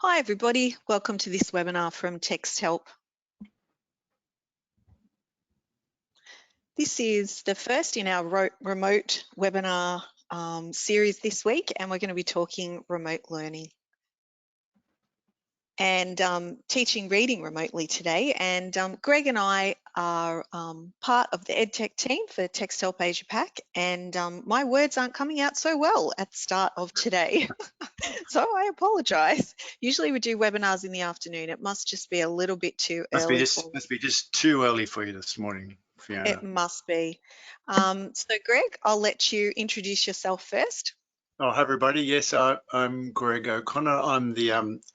Hi everybody, welcome to this webinar from TextHelp. This is the first in our remote webinar series this week, and we're going to be talking remote learning and teaching reading remotely today. And Greg and I are part of the EdTech team for TextHelp Asia Pac, and my words aren't coming out so well at the start of today. So I apologise. Usually we do webinars in the afternoon. It must just be a little bit too early. Must be just too early for you this morning, Fiona. It must be. So Greg, I'll let you introduce yourself first. Oh, hi everybody. Yes, I'm Greg O'Connor. I'm the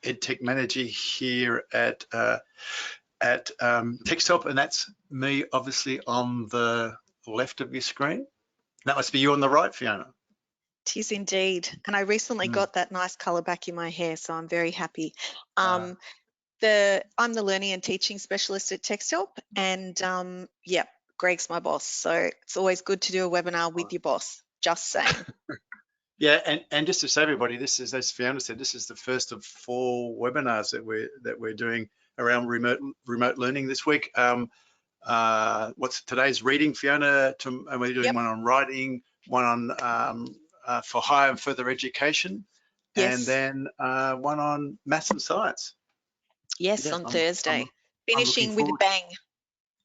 EdTech manager here at TextHelp, and that's me, obviously, on the left of your screen. That must be you on the right, Fiona. It is indeed. And I recently got that nice colour back in my hair, so I'm very happy. I'm the learning and teaching specialist at TextHelp, and yeah, Greg's my boss. So it's always good to do a webinar with your boss, just saying. Yeah, and just to say, everybody, this is, as Fiona said, this is the first of 4 webinars that we're doing around remote learning this week. What's today's reading, Fiona? And we're doing one on writing, one on for higher and further education, and then one on maths and science. Yes, on Thursday, finishing with a bang.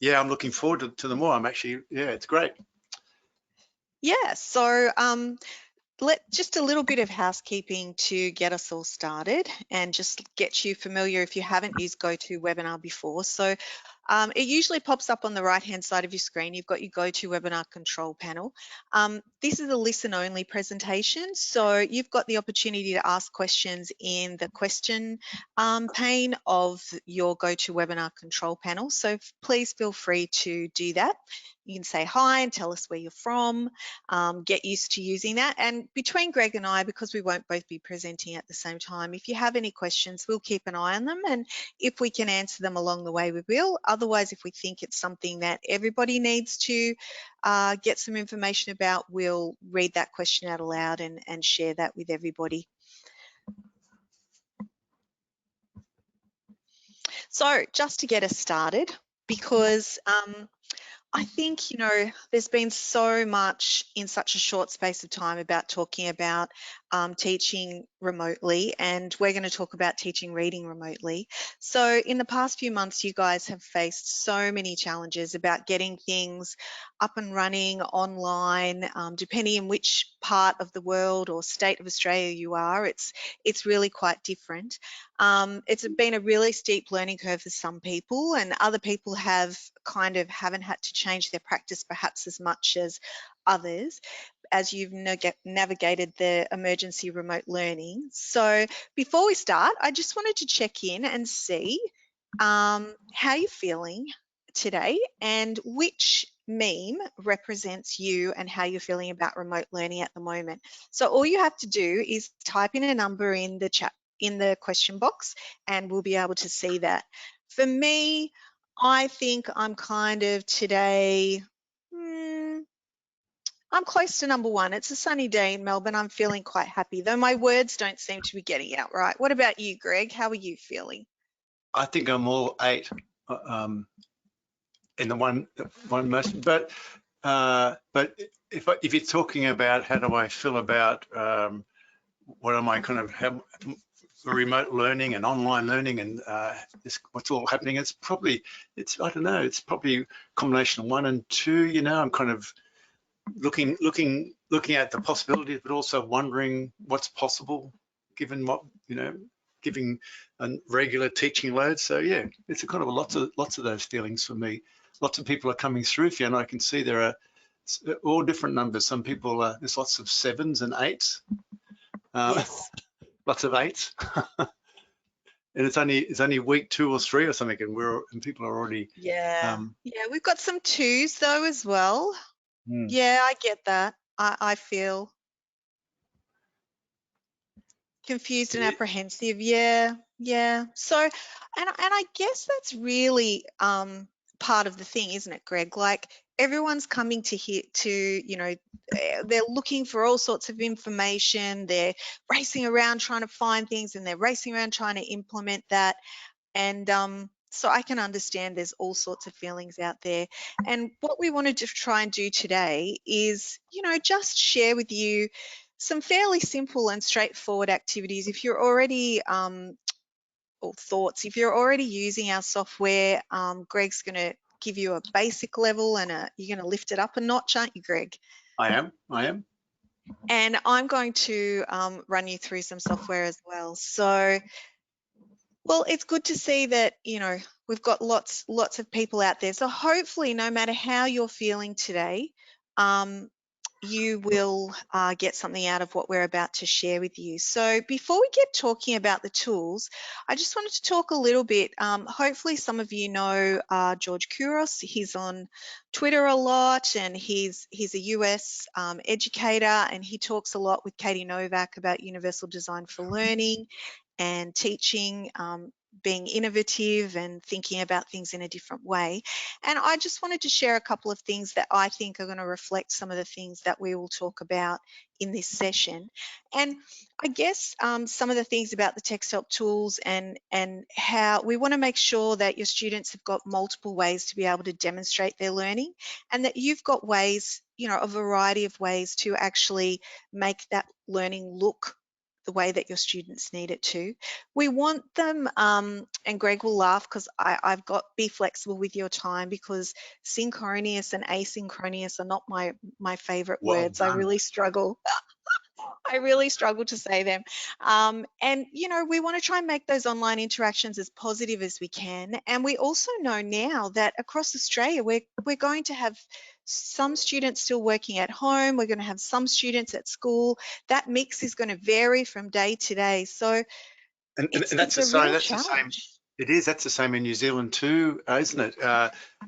Yeah, I'm looking forward to them all. It's great. Yeah, so just a little bit of housekeeping to get us all started and just get you familiar if you haven't used GoToWebinar before. So it usually pops up on the right-hand side of your screen. You've got your GoToWebinar control panel. This is a listen-only presentation, so you've got the opportunity to ask questions in the question pane of your GoToWebinar control panel. So please feel free to do that. You can say hi and tell us where you're from, get used to using that. And between Greg and I, because we won't both be presenting at the same time, if you have any questions, we'll keep an eye on them. And if we can answer them along the way, we will. Otherwise, if we think it's something that everybody needs to get some information about, we'll read that question out aloud and share that with everybody. So just to get us started, because I think, you know, there's been so much in such a short space of time about talking about teaching remotely, and we're going to talk about teaching reading remotely. So in the past few months, you guys have faced so many challenges about getting things up and running online, depending on which part of the world or state of Australia you are, it's really quite different. It's been a really steep learning curve for some people, and other people haven't had to change their practice perhaps as much as others as you've navigated the emergency remote learning. So before we start, I just wanted to check in and see how you're feeling today and which meme represents you and how you're feeling about remote learning at the moment. So all you have to do is type in a number in the chat, in the question box, and we'll be able to see that. For me, I think I'm kind of today, I'm close to number 1. It's a sunny day in Melbourne. I'm feeling quite happy, though my words don't seem to be getting out right. What about you, Greg? How are you feeling? I think I'm all 8 in the one most, but if you're talking about how do I feel about what am I kind of remote learning and online learning and what's all happening, it's probably a combination of 1 and 2. You know, I'm kind of looking at the possibilities, but also wondering what's possible given what, you know, giving a regular teaching load. So yeah, it's a kind of lots of those feelings for me. Lots of people are coming through, Fiona. I can see there are all different numbers. Some people, there's lots of 7s and 8s. Yes. Lots of 8s. And it's only week 2 or 3 or something, and people are already. Yeah. We've got some 2s though as well. Yeah, I get that. I feel confused and apprehensive. Yeah. So, and I guess that's really part of the thing, isn't it, Greg? Like, everyone's coming to here to, you know, they're looking for all sorts of information. They're racing around trying to find things, and they're racing around trying to implement that. And so I can understand there's all sorts of feelings out there. And what we wanted to try and do today is, you know, just share with you some fairly simple and straightforward activities. If you're already or thoughts, if you're already using our software, Greg's going to give you a basic level, and you're going to lift it up a notch, aren't you, Greg? I am. And I'm going to run you through some software as well. So, well, it's good to see that, you know, we've got lots of people out there. So hopefully, no matter how you're feeling today, you will get something out of what we're about to share with you. So before we get talking about the tools, I just wanted to talk a little bit. Hopefully some of you know George Couros. He's on Twitter a lot, and he's a US educator, and he talks a lot with Katie Novak about universal design for learning and teaching, being innovative and thinking about things in a different way. And I just wanted to share a couple of things that I think are going to reflect some of the things that we will talk about in this session. And I guess some of the things about the text help tools, and how we want to make sure that your students have got multiple ways to be able to demonstrate their learning, and that you've got ways, you know, a variety of ways to actually make that learning look the way that your students need it to. We want them, and Greg will laugh because I've got be flexible with your time, because synchronous and asynchronous are not my favorite Well words. I done. really struggle. I really struggle to say them. And, you know, we want to try and make those online interactions as positive as we can. And we also know now that across Australia, we're going to have some students still working at home. We're going to have some students at school. That mix is going to vary from day to day. So And it's a real that's the same. challenge. It is. That's the same in New Zealand too, isn't it?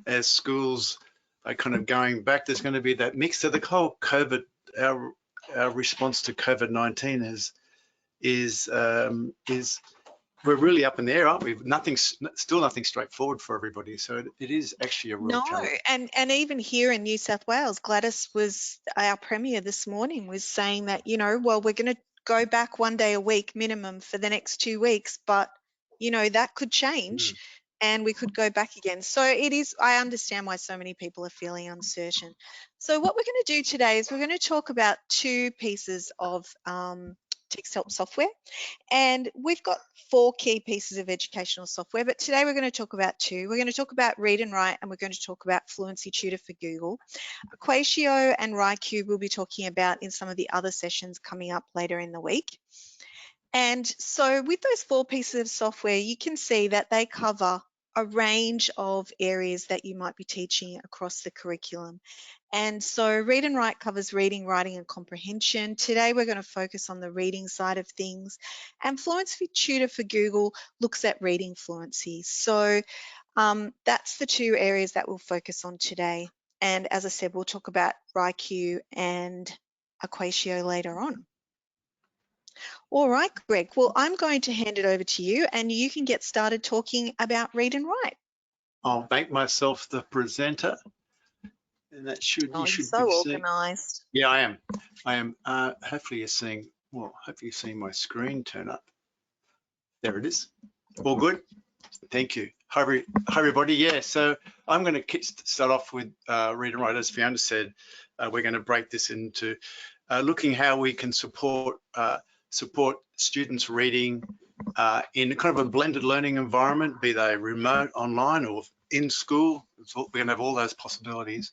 As schools are kind of going back, there's going to be that mix. So the whole COVID, our response to COVID-19 is we're really up in the air, aren't we? Still nothing straightforward for everybody. So it is actually a real No, challenge. and even here in New South Wales, Gladys was our Premier this morning, was saying that, you know, well, we're going to go back 1 day a week minimum for the next 2 weeks, but, you know, that could change and we could go back again. So it is, I understand why so many people are feeling uncertain. So what we're going to do today is we're going to talk about 2 pieces of text help software. And we've got 4 key pieces of educational software, but today we're going to talk about 2. We're going to talk about Read and Write, and we're going to talk about Fluency Tutor for Google. Equatio and RaiQ we'll be talking about in some of the other sessions coming up later in the week. And so with those 4 pieces of software, you can see that they cover a range of areas that you might be teaching across the curriculum. And so Read and Write covers reading, writing, and comprehension. Today we're going to focus on the reading side of things. And Fluency Tutor for Google looks at reading fluency. So that's the 2 areas that we'll focus on today. And as I said, we'll talk about RaiQ and Equatio later on. All right, Greg. Well, I'm going to hand it over to you, and you can get started talking about Read and Write. I'll make myself the presenter, and that should Oh, you you're should so be seeing. organised. Yeah, I am. Hopefully you're seeing. Well, hopefully you're seeing my screen turn up. There it is. All good. Thank you. Hi everybody. Yeah, so I'm going to start off with Read and Write. As Fiona said, we're going to break this into looking how we can support students reading in kind of a blended learning environment, be they remote, online, or in school. We're going to have all those possibilities.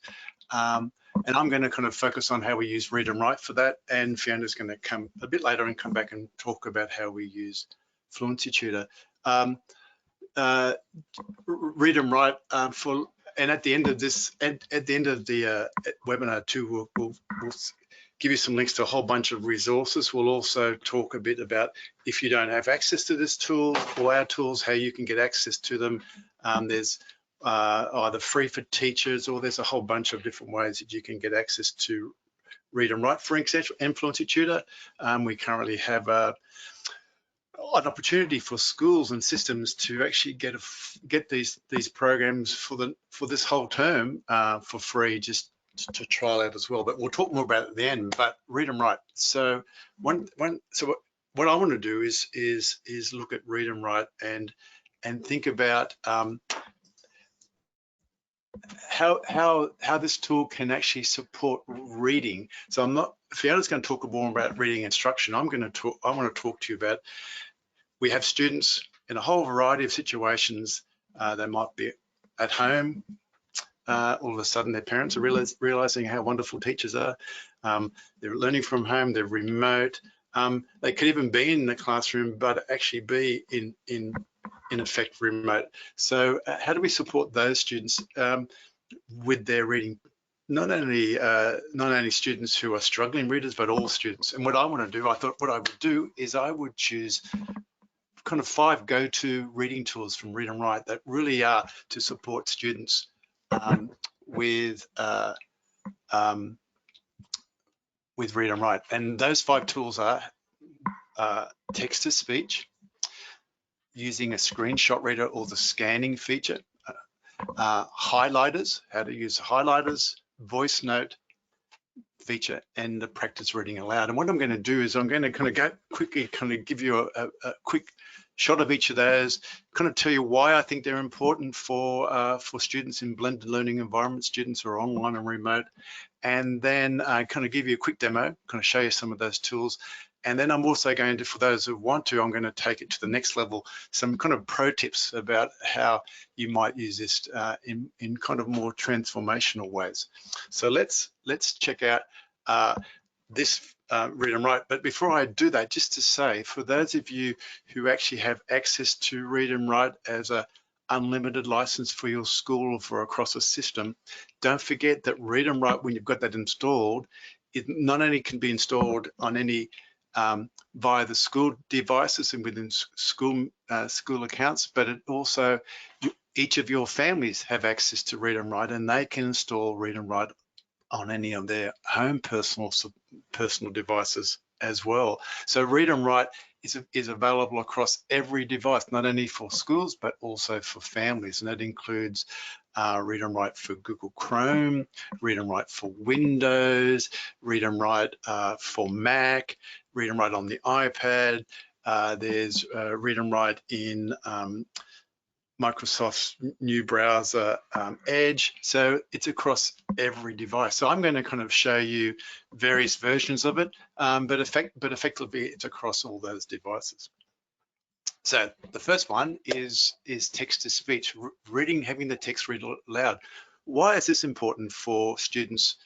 And I'm going to kind of focus on how we use Read and Write for that. And Fiona's going to come a bit later and come back and talk about how we use Fluency Tutor. Read and Write and at the end of this, at the end of the webinar too, we'll give you some links to a whole bunch of resources. We'll also talk a bit about if you don't have access to this tool or our tools, how you can get access to them. There's either free for teachers, or there's a whole bunch of different ways that you can get access to Read and Write, for example, and Fluency Tutor. We currently have an opportunity for schools and systems to actually get these programs for this whole term for free, just to trial out as well. But we'll talk more about it at the end. But Read and Write. So what I want to do is look at Read and Write and think about how this tool can actually support reading. So Fiona's going to talk more about reading instruction. I want to talk to you about, we have students in a whole variety of situations. They might be at home. All of a sudden their parents are realizing how wonderful teachers are. They're learning from home, they're remote. They could even be in the classroom, but actually be in effect remote. So how do we support those students with their reading? Not only students who are struggling readers, but all students. And what I want to do, I thought what I would do is I would choose kind of 5 go-to reading tools from Read and Write that really are to support students with Read and Write. And those 5 tools are text-to-speech, using a screenshot reader or the scanning feature, highlighters, how to use highlighters, voice note feature, and the practice reading aloud. And what I'm going to do is I'm going to kind of go quickly, kind of give you a quick shot of each of those, kind of tell you why I think they're important for students in blended learning environments, students who are online and remote, and then kind of give you a quick demo, kind of show you some of those tools. And then I'm also going to, for those who want to, I'm going to take it to the next level, some kind of pro tips about how you might use this in kind of more transformational ways. So let's check out this Read and Write. But before I do that, just to say, for those of you who actually have access to Read and Write as a unlimited license for your school or for across a system, don't forget that Read and Write, when you've got that installed, it not only can be installed on any via the school devices and within school accounts, but it also, each of your families have access to Read and Write, and they can install Read and Write on any of their home personal devices as well. So Read and Write is available across every device, not only for schools, but also for families. And that includes Read and Write for Google Chrome, Read and Write for Windows, Read and Write for Mac, Read and Write on the iPad. There's Read and Write in Microsoft's new browser, Edge. So it's across every device. So I'm going to kind of show you various versions of it, but effectively it's across all those devices. So the first one is text-to-speech, reading, having the text read aloud. Why is this important for students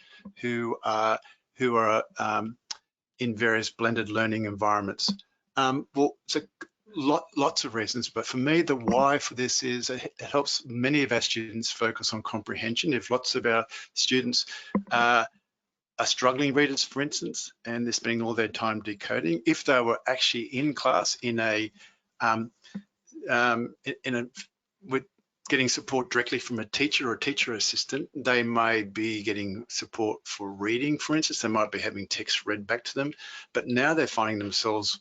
who are in various blended learning environments? Well, so lots of reasons, but for me, the why for this is it helps many of our students focus on comprehension. If lots of our students are struggling readers, for instance, and they're spending all their time decoding, if they were actually in class with getting support directly from a teacher or a teacher assistant, they may be getting support for reading, for instance. They might be having text read back to them, but now they're finding themselves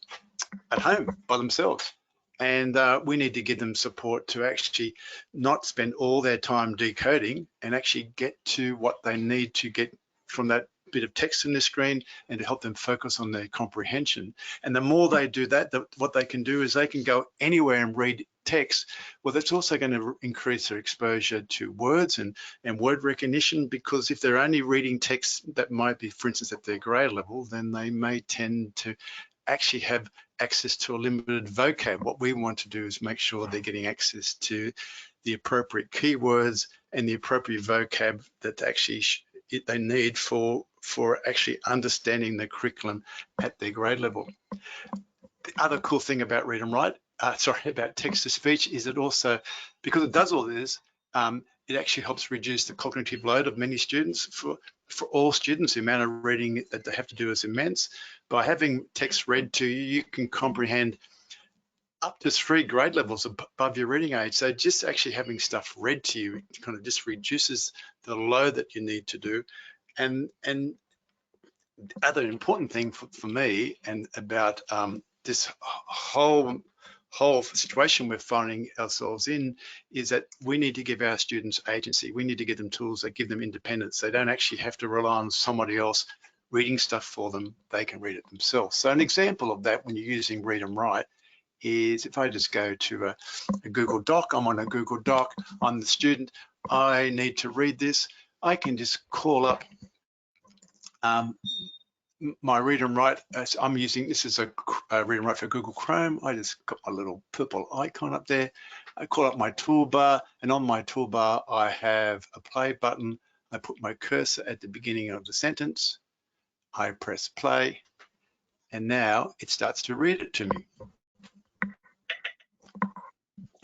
at home by themselves. And we need to give them support to actually not spend all their time decoding and actually get to what they need to get from that bit of text in the screen, and to help them focus on their comprehension. And the more they do that, what they can do is they can go anywhere and read text. Well, that's also going to increase their exposure to words and word recognition, because if they're only reading text that might be, for instance, at their grade level, then they may tend to actually have access to a limited vocab. What we want to do is make sure they're getting access to the appropriate keywords and the appropriate vocab that actually they need for actually understanding the curriculum at their grade level. The other cool thing about Read and Write, about text-to-speech, is it also, because it does all this, it actually helps reduce the cognitive load of many students. For all students, the amount of reading that they have to do is immense. By having text read to you, you can comprehend up to 3 grade levels above your reading age. So just actually having stuff read to you kind of just reduces the load that you need to do. And the other important thing for me and about this whole situation we're finding ourselves in is that we need to give our students agency. We need to give them tools that give them independence. They don't actually have to rely on somebody else reading stuff for them. They can read it themselves. So an example of that when you're using Read and Write is if I just go to a Google Doc, I'm on a Google Doc, I'm the student, I need to read this, I can just call up my Read and Write. I'm using, this is a Read and Write for Google Chrome. I just got my little purple icon up there. I call up my toolbar, and on my toolbar, I have a play button. I put my cursor at the beginning of the sentence. I press play, and now it starts to read it to me.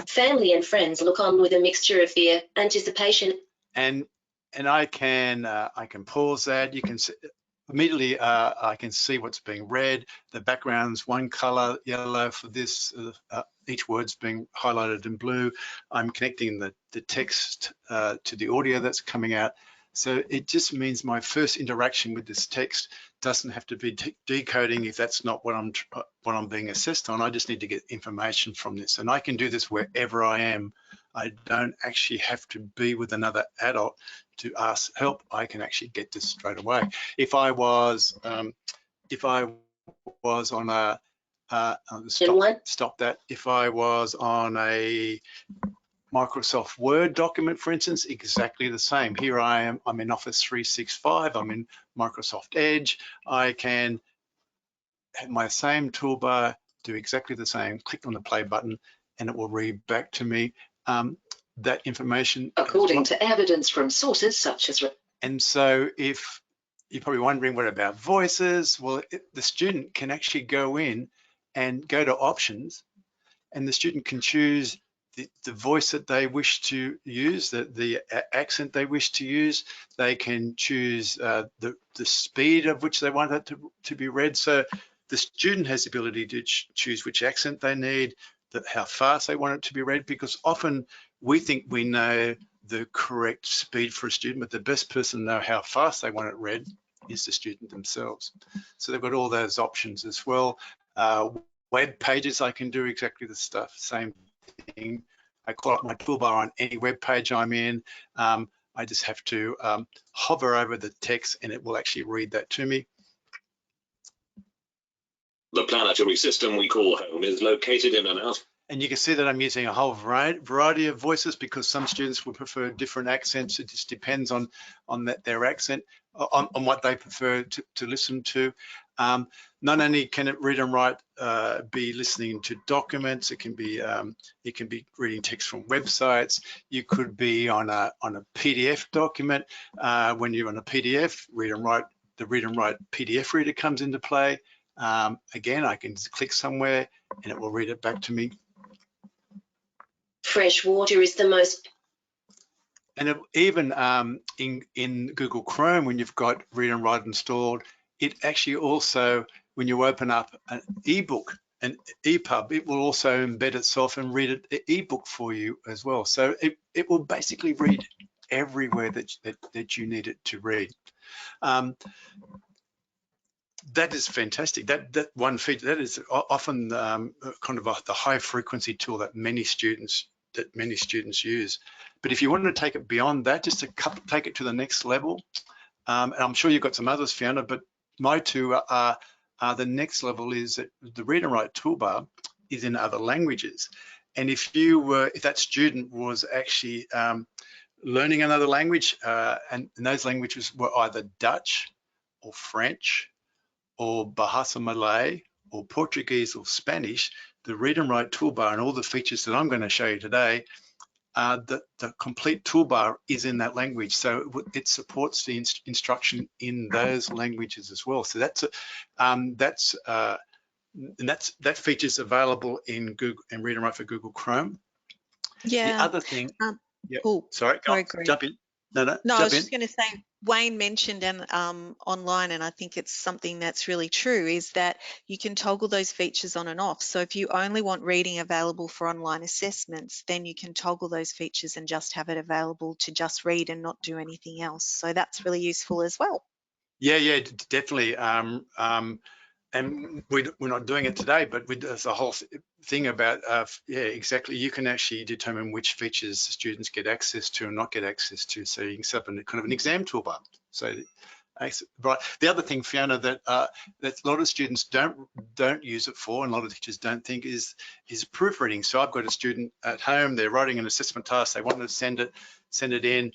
Family and friends look on with a mixture of fear, anticipation, and I can pause that. You can see, immediately I can see what's being read. The background's one color, yellow for this. Each word's being highlighted in blue. I'm connecting the text to the audio that's coming out. So it just means my first interaction with this text doesn't have to be decoding if that's not what I'm being assessed on. I just need to get information from this, and I can do this wherever I am. I don't actually have to be with another adult to ask help. I can actually get this straight away. If I was on a stop that. If I was on a Microsoft Word document, for instance, exactly the same. Here I am, I'm in Office 365, I'm in Microsoft Edge. I can have my same toolbar, do exactly the same, click on the play button, and it will read back to me that information. according to evidence from sources such as... And so if you're probably wondering what about voices, well, the student can actually go in and go to options, and the student can choose the voice that they wish to use, the accent they wish to use. They can choose the speed of which they want it to be read. So the student has the ability to choose which accent they need, how fast they want it to be read, because often we think we know the correct speed for a student, but the best person to know how fast they want it read is the student themselves. So they've got all those options as well. Web pages, I can do exactly the same thing. I call up my toolbar on any web page I'm in. I just have to hover over the text and it will actually read that to me. The planetary system we call home is located in an out. And you can see that I'm using a whole variety of voices because some students will prefer different accents. It just depends on their accent, on what they prefer to listen to. Not only can it Read and Write be listening to documents, it can be reading text from websites. You could be on a PDF document. When you're on a PDF, Read and Write, the Read and Write PDF reader comes into play. Again, I can just click somewhere and it will read it back to me. Fresh water is the most... And even in Google Chrome, when you've got Read and Write installed, it actually also, when you open up an ebook, an EPUB, it will also embed itself and read an ebook for you as well. So it will basically read everywhere that you need it to read. That is fantastic. That one feature, that is often kind of the high frequency tool that many students use. But if you want to take it beyond that, just to take it to the next level, and I'm sure you've got some others, Fiona, but my two are the next level is that the Read and Write toolbar is in other languages. And if that student was actually learning another language, and those languages were either Dutch or French or Bahasa Malay or Portuguese or Spanish, the Read and Write toolbar and all the features that I'm going to show you today, the complete toolbar is in that language. So it supports the instruction in those languages as well. So that feature is available in Google and Read and Write for Google Chrome. Yeah. The other thing, sorry, Greg. jump in. No, I was just going to say, Wayne mentioned online, and I think it's something that's really true, is that you can toggle those features on and off. So if you only want reading available for online assessments, then you can toggle those features and just have it available to just read and not do anything else. So that's really useful as well. Yeah, definitely. and we're not doing it today, but there's a whole thing about, yeah, exactly. You can actually determine which features students get access to and not get access to. So you can set up kind of an exam toolbar. So, right. The other thing, Fiona, that a lot of students don't use it for, and a lot of teachers don't think is proofreading. So I've got a student at home, they're writing an assessment task, they want to send it in.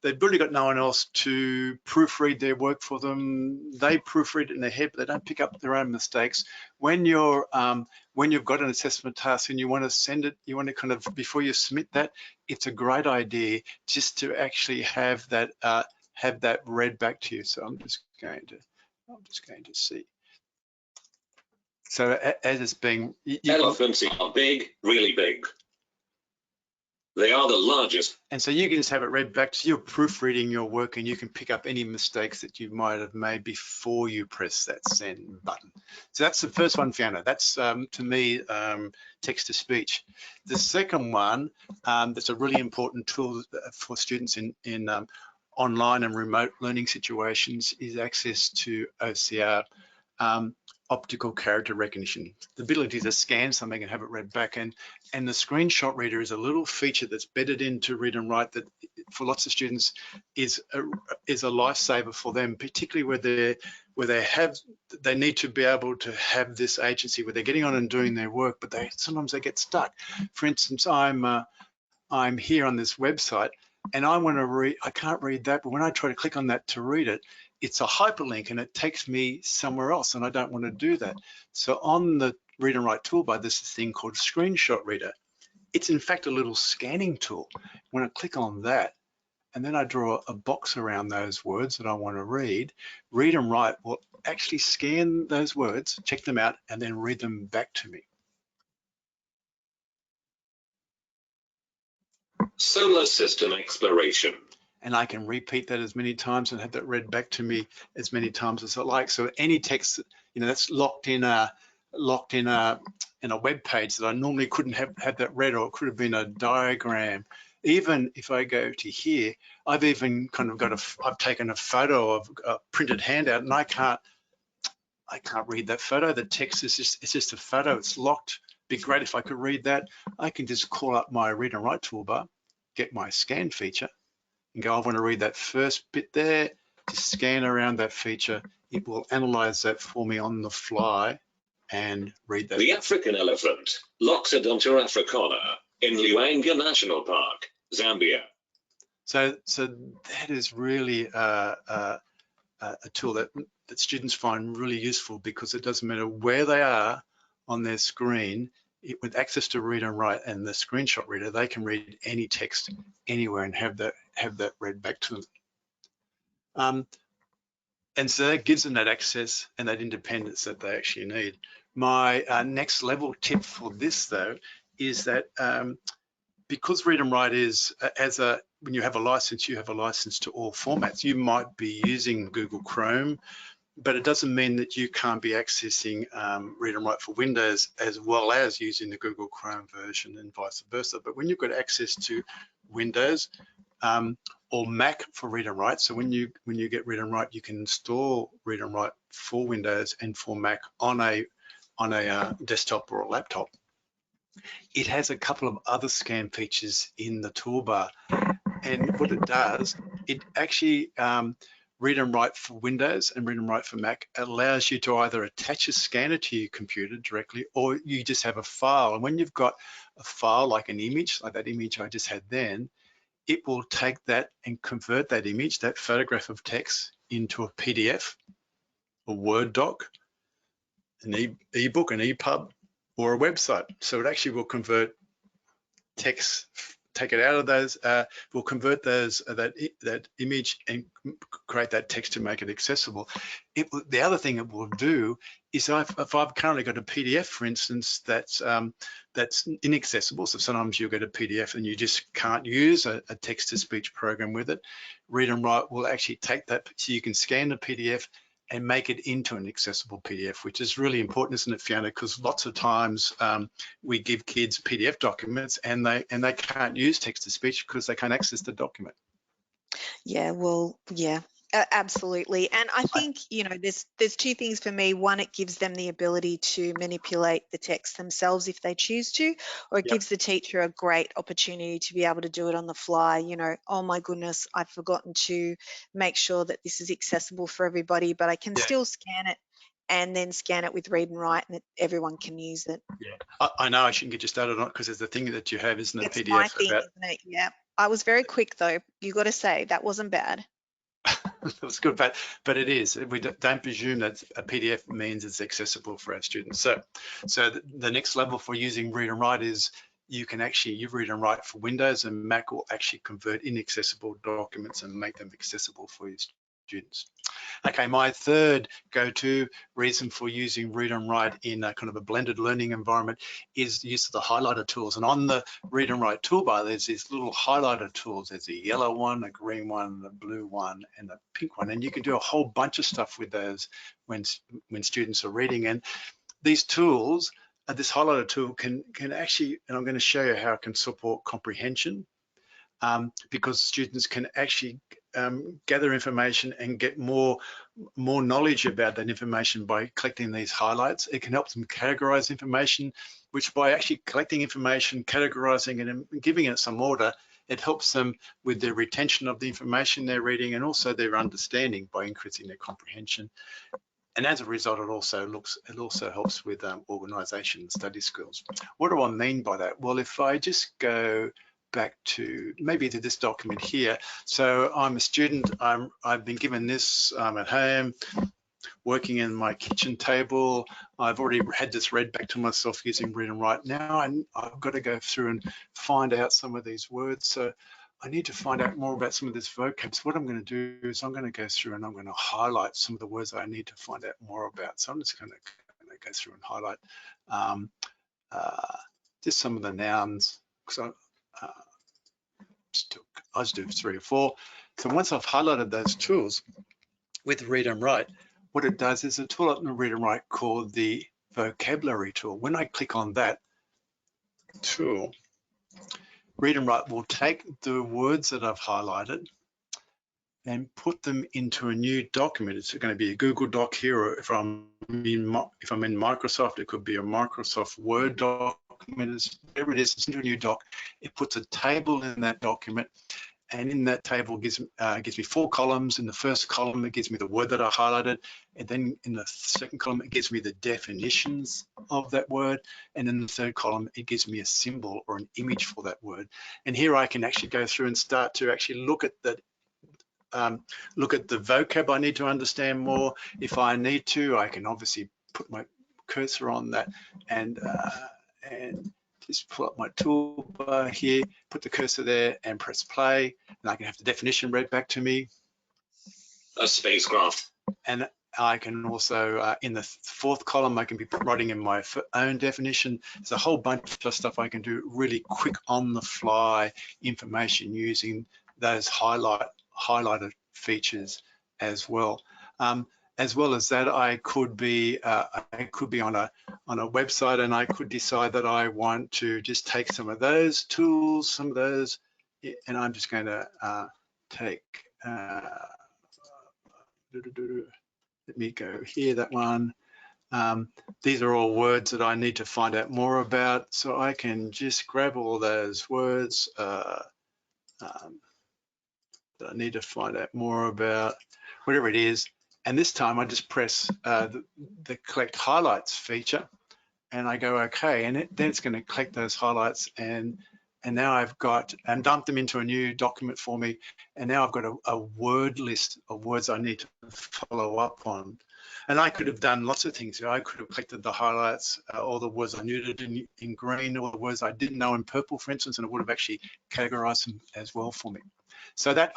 They've really got no one else to proofread their work for them. They proofread it in their head, but they don't pick up their own mistakes. When you've got an assessment task and you want to send it, you want to kind of, before you submit that, it's a great idea just to actually have that read back to you. So I'm just going to see. So as it's being, Elephants are big, really big. They are the largest. And so you can just have it read back to you. You're proofreading your work and you can pick up any mistakes that you might have made before you press that send button. So that's the first one, Fiona. That's, to me, text to speech. The second one, that's a really important tool for students in online and remote learning situations, is access to OCR, optical character recognition, the ability to scan something and have it read back. And the screenshot reader is a little feature that's bedded into Read and Write that for lots of students is a lifesaver for them, particularly where they need to be able to have this agency where they're getting on and doing their work, but sometimes they get stuck. For instance, I'm here on this website and I want to read, I can't read that, but when I try to click on that to read it, it's a hyperlink and it takes me somewhere else, and I don't want to do that. So on the Read and Write toolbar, there's this thing called Screenshot Reader. It's in fact a little scanning tool. When I click on that, and then I draw a box around those words that I want to read, Read and Write will actually scan those words, check them out, and then read them back to me. Solar system exploration. And I can repeat that as many times and have that read back to me as many times as I like. So any text, that's locked in a web page that I normally couldn't have that read, or it could have been a diagram. Even if I go to here, I've even kind of I've taken a photo of a printed handout, and I can't read that photo. The text is just a photo. It's locked. It'd be great if I could read that. I can just call up my Read and Write toolbar, get my scan feature, and go, I want to read that first bit there, just scan around that feature. It will analyze that for me on the fly and read that. The African elephant, Loxodonta africana, in Luanga National Park, Zambia. So that is really a tool that students find really useful, because it doesn't matter where they are on their screen. With access to Read and Write and the screenshot reader, they can read any text anywhere and have that read back to them. And so that gives them that access and that independence that they actually need. My next level tip for this, though, is that because Read and Write is, when you have a license, you have a license to all formats. You might be using Google Chrome, but it doesn't mean that you can't be accessing Read and Write for Windows as well as using the Google Chrome version, and vice versa. But when you've got access to Windows or Mac for Read and Write, so when you get Read and Write, you can install Read and Write for Windows and for Mac on a desktop or a laptop. It has a couple of other scan features in the toolbar, and what it does, it actually Read and Write for Windows and Read and Write for Mac allows you to either attach a scanner to your computer directly, or you just have a file. And when you've got a file like an image, like that image I just had then, it will take that and convert that image, that photograph of text, into a PDF, a Word doc, an ebook, an EPUB, or a website. So it actually will convert text, take it out of those, we'll convert those that image and create that text to make it accessible. The other thing it will do is if I've currently got a PDF, for instance, that's inaccessible, so sometimes you'll get a PDF and you just can't use a text-to-speech program with it, Read and Write will actually take that, so you can scan the PDF and make it into an accessible PDF, which is really important, isn't it, Fiona? Because lots of times we give kids PDF documents and they can't use text-to-speech because they can't access the document. Yeah, well, yeah, Absolutely. And I think, you know, there's two things for me. One, it gives them the ability to manipulate the text themselves if they choose to, or it Yep. gives the teacher a great opportunity to be able to do it on the fly. You know, oh my goodness, I've forgotten to make sure that this is accessible for everybody, but I can Yeah. still scan it and then scan it with Read and Write, and everyone can use it. Yeah, I know I shouldn't get you started on it because there's the thing that you have, isn't it, It's PDF my thing, about. isn't it? Yeah. I was very quick though. You got to say that wasn't bad. That's good, but it is. We don't presume that a PDF means it's accessible for our students. So the next level for using Read and Write is you Read and Write for Windows, and Mac will actually convert inaccessible documents and make them accessible for your students. Okay, my third go-to reason for using Read and Write in a kind of a blended learning environment is the use of the highlighter tools. And on the Read and Write toolbar, there's these little highlighter tools. There's a yellow one, a green one, a blue one, and a pink one. And you can do a whole bunch of stuff with those when students are reading. And these tools, this highlighter tool can actually, and I'm going to show you how it can support comprehension. Because students can actually gather information and get more knowledge about that information by collecting these highlights. It can help them categorize information, which by actually collecting information, categorizing it and giving it some order, it helps them with their retention of the information they're reading and also their understanding by increasing their comprehension. And as a result, it also helps with organization and study skills. What do I mean by that? Well, if I just go back to maybe to this document here. So I'm a student, I've been given this, I'm at home, working in my kitchen table. I've already had this read back to myself using Read and Write. Now I've got to go through and find out some of these words. So I need to find out more about some of this vocab. So what I'm going to do is I'm going to go through and I'm going to highlight some of the words I need to find out more about. So I'm just going to go through and highlight just some of the nouns. So I'll just do 3 or 4. So once I've highlighted those tools with Read and Write, what it does is a tool in Read and Write called the vocabulary tool. When I click on that tool, Read and Write will take the words that I've highlighted and put them into a new document. It's going to be a Google Doc here, or if I'm in Microsoft, it could be a Microsoft Word document. Whatever it is, it's into a new doc. It puts a table in that document, and in that table gives me 4 columns. In the first column, it gives me the word that I highlighted, and then in the second column, it gives me the definitions of that word, and in the third column, it gives me a symbol or an image for that word. And here I can actually go through and start to actually look at that. Look at the vocab I need to understand more. If I need to, I can obviously put my cursor on that and just pull up my toolbar here, put the cursor there and press play, and I can have the definition read back to me. A spacecraft. And I can also, in the 4th column, I can be writing in my own definition. There's a whole bunch of stuff I can do really quick on the fly information using those highlighted features as well. As well as that, I could be on a website, and I could decide that I want to just take some of those tools, and I'm just going to take. Let me go here. That one. These are all words that I need to find out more about, so I can just grab all those words that I need to find out more about, whatever it is. And this time I just press the collect highlights feature, and I go okay, and then it's going to collect those highlights, and now I've got and dump them into a new document for me, and now I've got a word list of words I need to follow up on. And I could have done lots of things. I could have collected the highlights, all the words I knew in green, or the words I didn't know in purple, for instance, and it would have actually categorized them as well for me. So that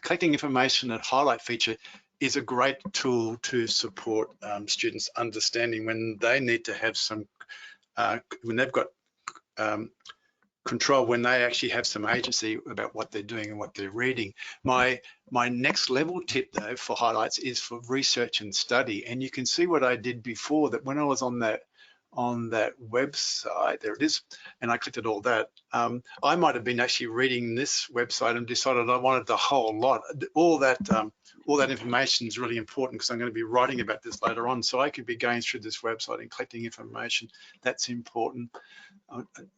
collecting information, that highlight feature, is a great tool to support students' understanding when they need to have some, when they've got control, when they actually have some agency about what they're doing and what they're reading. My next level tip though for highlights is for research and study. And you can see what I did before, that when I was on that on that website. There it is. And I clicked at all that. I might have been actually reading this website and decided I wanted the whole lot. All that information is really important because I'm going to be writing about this later on. So I could be going through this website and collecting information. That's important.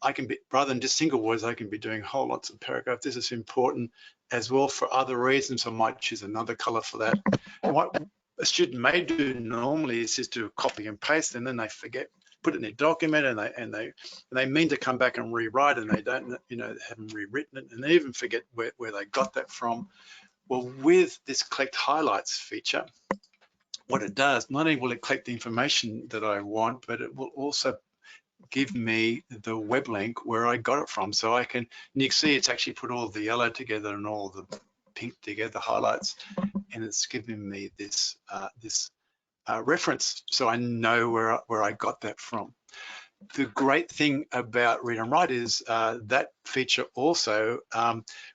I can be, rather than just single words, I can be doing whole lots of paragraphs. This is important as well for other reasons. I might choose another color for that. And what a student may do normally is just do a copy and paste, and then they forget, put it in their document, and they mean to come back and rewrite, and they don't, you know, they haven't rewritten it, and they even forget where they got that from. Well, with this collect highlights feature, what it does, not only will it collect the information that I want, but it will also give me the web link where I got it from. So I can, and you can see it's actually put all the yellow together and all the pink together, highlights, and it's giving me this reference, so I know where I got that from. The great thing about Read and Write is that feature also,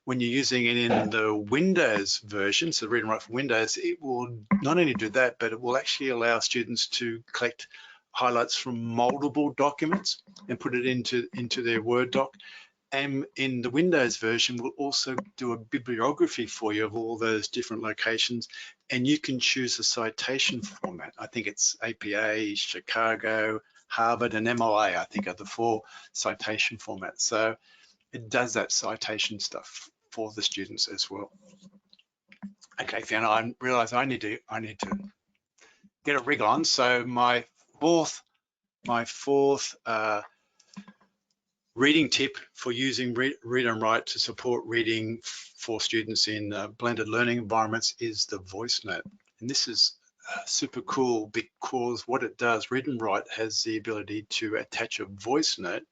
when you're using it in the Windows version, so Read and Write for Windows, it will not only do that, but it will actually allow students to collect highlights from multiple documents and put it into their Word doc. And in the Windows version, we'll also do a bibliography for you of all those different locations, and you can choose a citation format. I think it's APA, Chicago, Harvard, and MLA, I think are the 4 citation formats. So it does that citation stuff for the students as well. Okay, Fiona, I realize I need to get a rig on. So my fourth reading tip for using Read and Write to support reading for students in blended learning environments is the voice note. And this is super cool because what it does, Read and Write has the ability to attach a voice note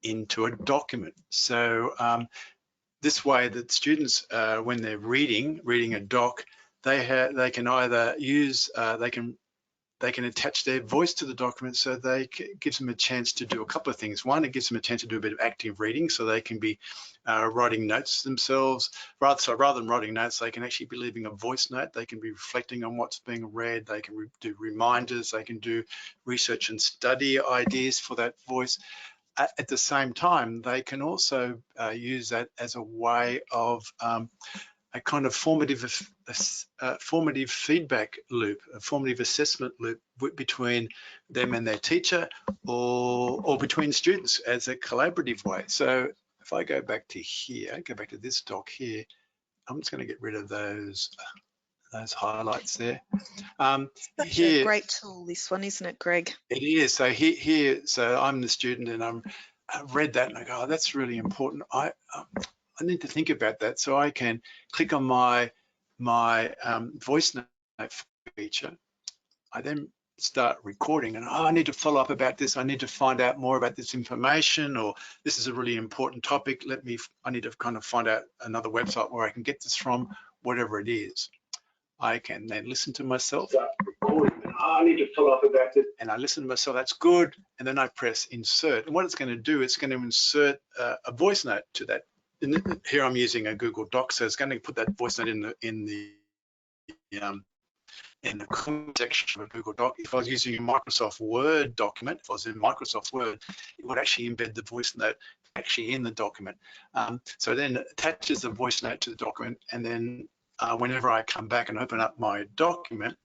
into a document. So this way that students, when they're reading a doc, they can either use, they can attach their voice to the document, so gives them a chance to do a couple of things. One, it gives them a chance to do a bit of active reading, so they can be writing notes themselves. Rather than writing notes, they can actually be leaving a voice note. They can be reflecting on what's being read. They can do reminders. They can do research and study ideas for that voice. At the same time, they can also use that as a way of a kind of formative feedback loop, a formative assessment loop between them and their teacher, or between students as a collaborative way. So if I go back to here, go back to this doc here, I'm just going to get rid of those highlights there. Such a great tool, this one, isn't it, Greg? It is. So here, so I'm the student, and I've read that, and I go, oh, that's really important. I need to think about that, so I can click on my voice note feature. I then start recording, and I need to follow up about this. I need to find out more about this information, or this is a really important topic. I need to kind of find out another website where I can get this from, whatever it is. I can then listen to myself. Start recording, and I need to follow up about it. And I listen to myself, that's good. And then I press insert. And what it's going to do, it's going to insert a voice note to that. And here I'm using a Google Doc, so it's going to put that voice note in the comment section of a Google Doc. If I was using a Microsoft Word document, if I was in Microsoft Word, it would actually embed the voice note actually in the document. So then it attaches the voice note to the document, and then whenever I come back and open up my document,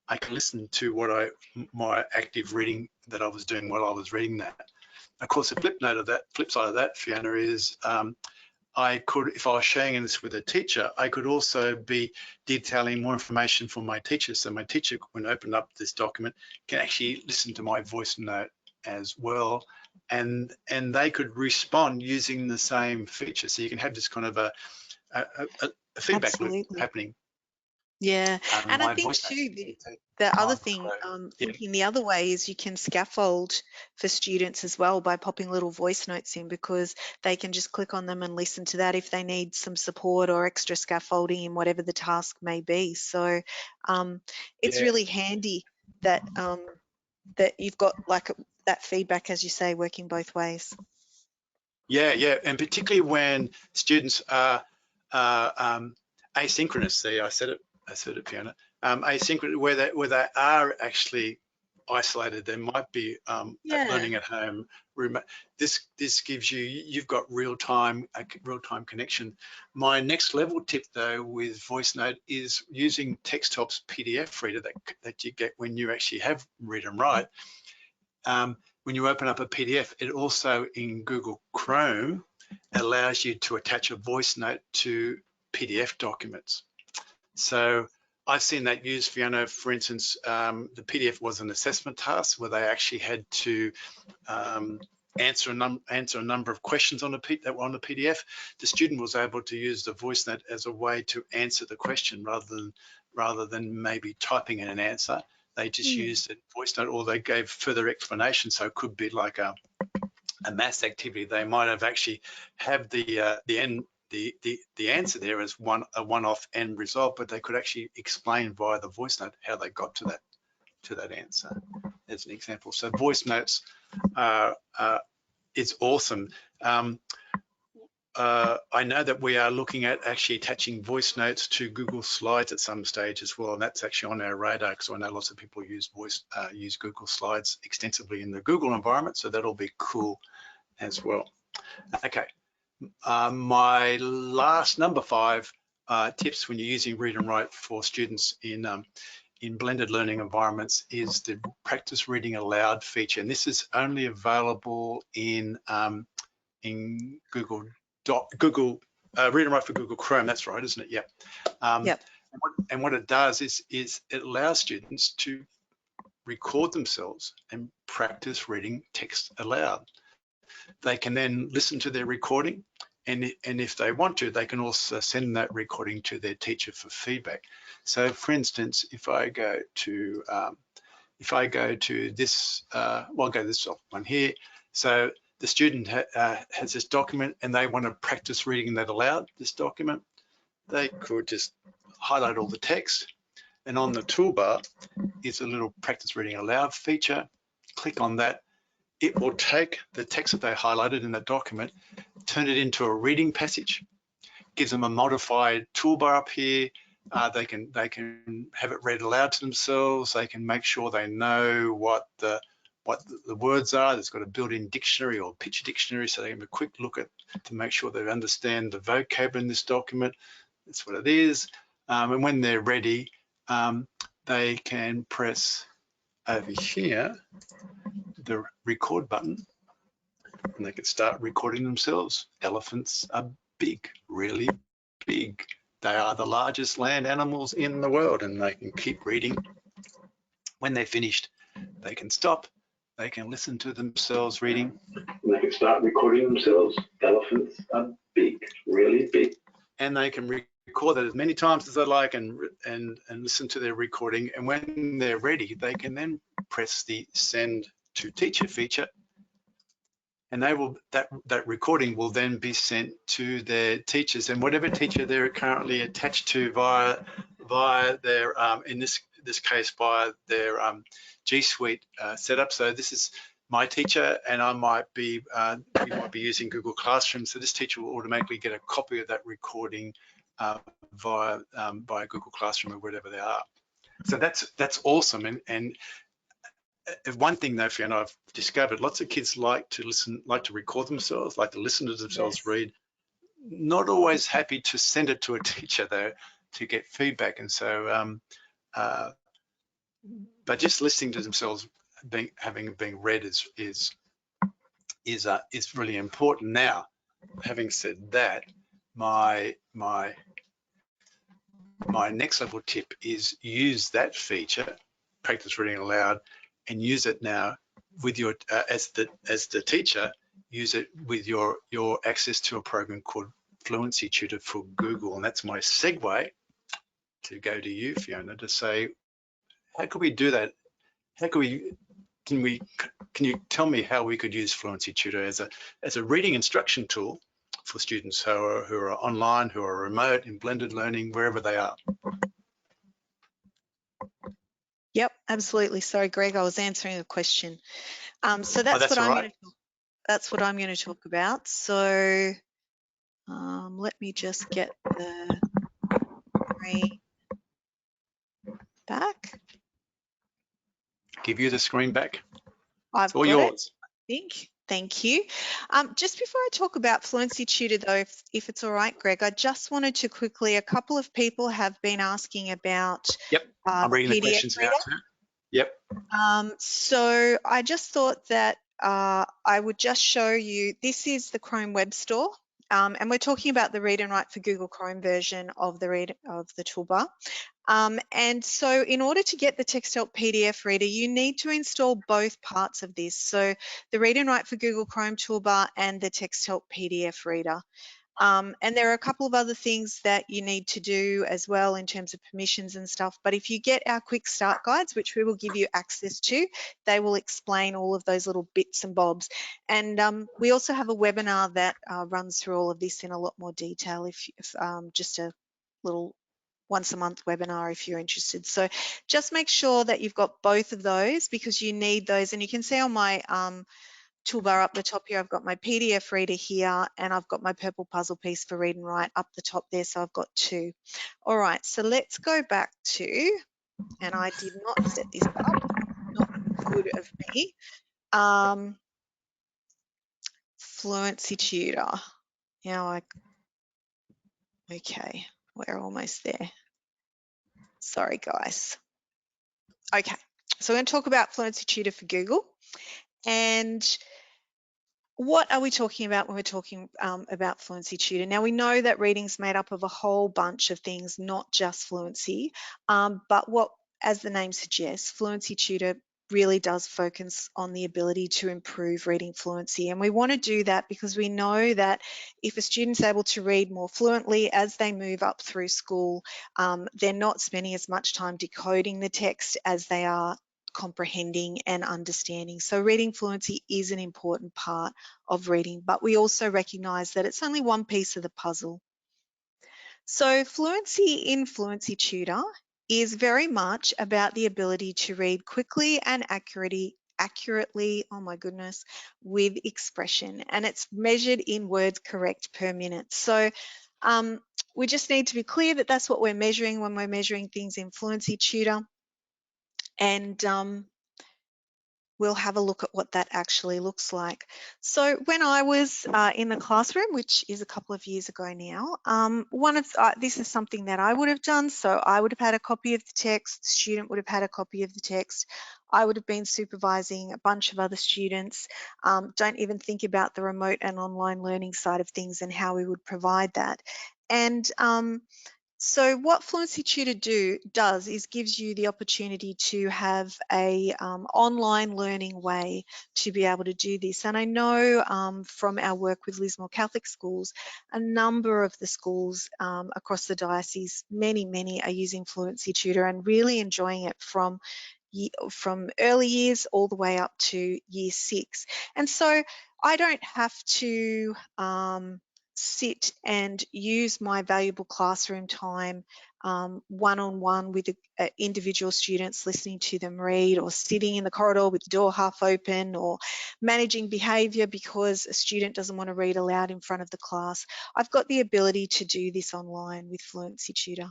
I can listen to my active reading that I was doing while I was reading that. Of course, the flip side of that, Fiona, is I could, if I was sharing this with a teacher, I could also be detailing more information for my teacher. So my teacher, when I open up this document, can actually listen to my voice note as well, and they could respond using the same feature. So you can have this kind of a feedback loop happening. Yeah, and I think too, the other thing, thinking the other way is you can scaffold for students as well by popping little voice notes in, because they can just click on them and listen to that if they need some support or extra scaffolding in whatever the task may be. So it's really handy that that you've got like that feedback, as you say, working both ways. Yeah, and particularly when students are asynchronous. See, I said it, Fiona. Asynchronous, where they are actually isolated. There might be Yeah. learning at home. This gives you, you've got real-time connection. My next level tip though with VoiceNote is using Texthelp's PDF reader that you get when you actually have Read and Write. When you open up a PDF, it also in Google Chrome allows you to attach a voice note to PDF documents. So I've seen that used, Fiona. For instance, the PDF was an assessment task where they actually had to answer a number of questions on that were on the PDF. The student was able to use the voice note as a way to answer the question rather than maybe typing in an answer. They just used a voice note, or they gave further explanation. So it could be like a maths activity. They might have actually have the answer there as a one-off end result, but they could actually explain via the voice note how they got to that answer, as an example. So voice notes it's awesome. I know that we are looking at actually attaching voice notes to Google Slides at some stage as well, and that's actually on our radar because I know lots of people use Google Slides extensively in the Google environment, so that'll be cool as well. Okay, my last number 5 tips when you're using Read and Write for students in blended learning environments is the practice reading aloud feature, and this is only available in Google Read and Write for Google Chrome. That's right, isn't it? Yeah. Yep. And what it does is it allows students to record themselves and practice reading text aloud. They can then listen to their recording, and if they want to, they can also send that recording to their teacher for feedback. So, for instance, if I go to this, well, I'll go to this one here. So the student has this document and they want to practice reading that aloud, this document. They could just highlight all the text, and on the toolbar is a little practice reading aloud feature. Click on that. It will take the text that they highlighted in that document, turn it into a reading passage, gives them a modified toolbar up here. They can have it read aloud to themselves. They can make sure they know what the words are. It's got a built-in dictionary or picture dictionary, so they can have a quick look at to make sure they understand the vocab in this document. That's what it is. And when they're ready, they can press over here the record button, and they can start recording themselves. Elephants are big, really big. They are the largest land animals in the world, and they can keep reading. When they're finished, they can stop. They can listen to themselves reading. They can start recording themselves. Elephants are big, really big. And they can record that as many times as they like and listen to their recording. And when they're ready, they can then press the send to teacher feature, and they will that recording will then be sent to their teachers, and whatever teacher they're currently attached to via their in this case via their G Suite setup. So this is my teacher, and I might be we might be using Google Classroom, so this teacher will automatically get a copy of that recording via Google Classroom or wherever they are. So that's awesome. And one thing though, Fiona, I've discovered lots of kids like to record themselves, like to listen to themselves read. Not always happy to send it to a teacher though to get feedback. And so, but just listening to themselves being read is really important. Now, having said that, my next level tip is use that feature, practice reading aloud, and use it now with your as the teacher. Use it with your access to a program called Fluency Tutor for Google, and that's my segue to go to you, Fiona, to say, how could we do that? How could we? Can you tell me how we could use Fluency Tutor as a reading instruction tool for students who are online, who are remote, in blended learning, wherever they are? Yep, absolutely. Sorry, Greg, I was answering a question. So that's what I'm going to talk about. So let me just get the screen back. give you the screen back. I've It's all got yours. it, I think. Thank you. Just before I talk about Fluency Tutor though, if it's all right, Greg, I just wanted to quickly, a couple of people have been asking about Yep, I'm reading the PDF questions reader. out too. Yep. So I just thought that I would just show you, this is the Chrome Web Store. And we're talking about the Read and Write for Google Chrome version of the toolbar. And so in order to get the Text Help PDF reader, you need to install both parts of this. So the Read and Write for Google Chrome toolbar and the Text Help PDF reader. And there are a couple of other things that you need to do as well in terms of permissions and stuff. But if you get our quick start guides, which we will give you access to, they will explain all of those little bits and bobs. And we also have a webinar that runs through all of this in a lot more detail, if just a little once a month webinar if you're interested. So just make sure that you've got both of those because you need those. And you can see on my toolbar up the top here, I've got my PDF reader here and I've got my purple puzzle piece for Read and Write up the top there, so I've got two. All right, so let's go back to, and I did not set this up, not good of me, Fluency Tutor. Now okay, we're almost there. Sorry guys. Okay, so we're going to talk about Fluency Tutor for Google. And what are we talking about when we're talking about Fluency Tutor? Now, we know that reading's made up of a whole bunch of things, not just fluency, but what, as the name suggests, Fluency Tutor really does focus on the ability to improve reading fluency. And we want to do that because we know that if a student's able to read more fluently as they move up through school, they're not spending as much time decoding the text as they are comprehending and understanding. So reading fluency is an important part of reading, but we also recognise that it's only one piece of the puzzle. So fluency in Fluency Tutor is very much about the ability to read quickly and accurately, oh my goodness, with expression, and it's measured in words correct per minute. So we just need to be clear that that's what we're measuring when we're measuring things in Fluency Tutor. And we'll have a look at what that actually looks like. So when I was in the classroom, which is a couple of years ago now, this is something that I would have done. So I would have had a copy of the text, the student would have had a copy of the text. I would have been supervising a bunch of other students. Don't even think about the remote and online learning side of things and how we would provide that. And so what Fluency Tutor does is gives you the opportunity to have a online learning way to be able to do this. And I know from our work with Lismore Catholic schools, a number of the schools across the diocese, many are using Fluency Tutor and really enjoying it from early years all the way up to year 6. And so I don't have to sit and use my valuable classroom time one-on-one with individual students, listening to them read, or sitting in the corridor with the door half open, or managing behaviour because a student doesn't want to read aloud in front of the class. I've got the ability to do this online with Fluency Tutor.